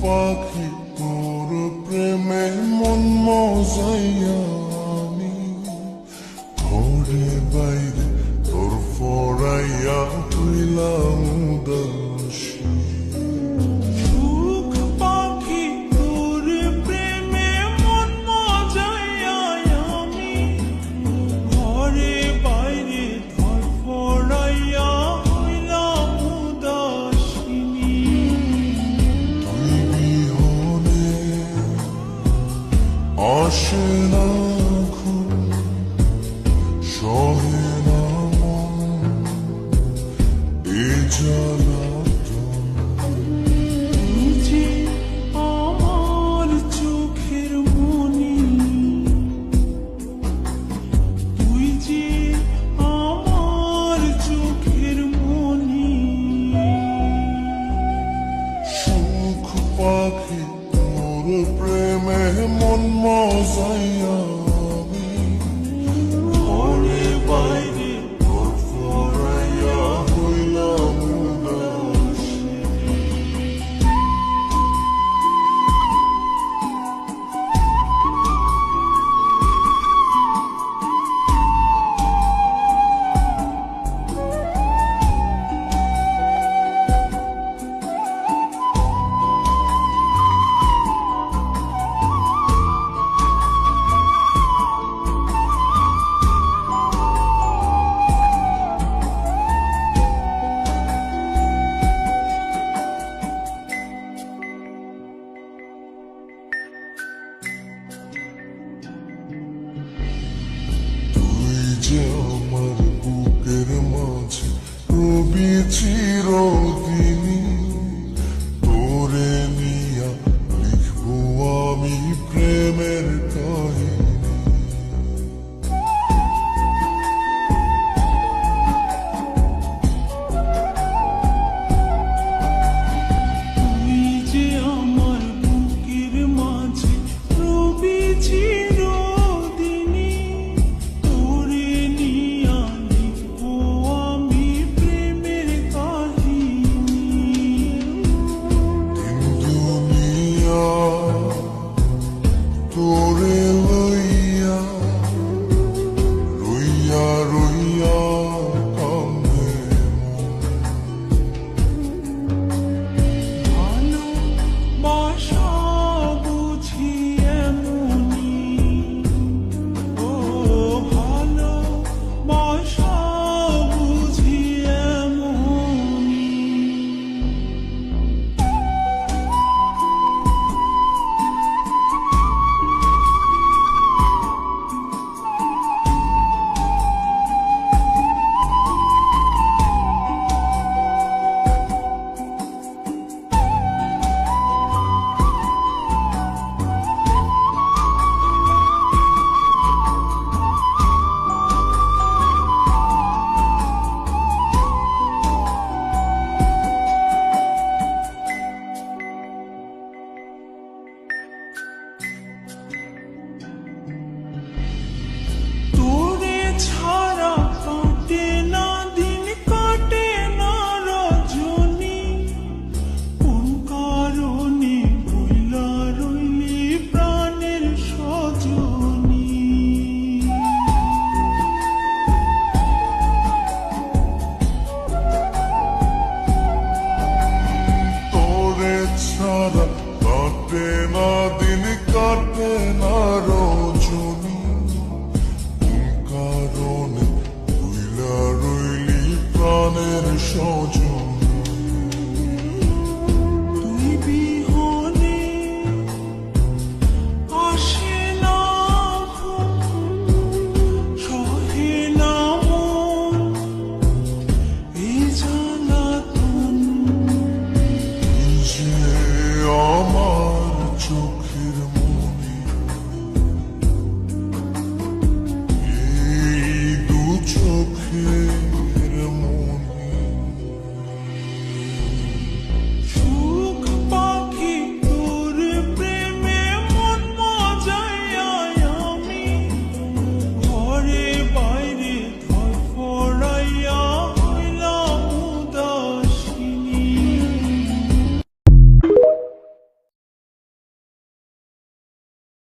পাখি তোর প্রেমে মন মজাইয়া আমি ঘরে বাইরে তোর ফরাইয়া হইলাম উদাসী। সুখ পাখি তোর প্রেমে মন মজাইয়া আমি ঘরে বাইরে ধরফরাইয়া হইলাম উদাসিনী। তুই বিহনে আসে না ঘুম, সহে না মন এ জ্বালাতন। তুই যে আমার চোখের মনি, তুই যে আমার চোখের মনি। সুখ পাখি তোর প্রেমে মন মজাইয়া আমি ঘরে বাইরে তোর ফরাইয়া হইলাম উদাসী। তুই যে আমার বুকের মাঝে রবি চিরদিনই, তোরে নিয়া লিখবো আমি প্রেমের কাহিনী। তুই যে আমার বুকের মাঝে রবি চিরদিনই, তোরে নিয়া লিখবো আমি প্রেমের কাহিনী। দিন দুনিয়া তোরে লইয়া রইয়া রইয়া কান্দে ভালোবাসা বুঝি এমনি, ও ভালোবাসা বুঝি এমনি। তোরে ছাড়া কাটে না দিন, কাটে না রজনী। কোন কারণে ভুইলা রইলি প্রাণের সজনী। তোরে ছাড়া কাটে না দিন, কাটে না রজনী। কোন কারণে ভুইলা রইলি প্রাণের সজনী। তুই বিহনে আসে না ঘুম, সহে না মন এ জ্বালাতন। তুই যে আমার চোখের মনি, এই দু চোখে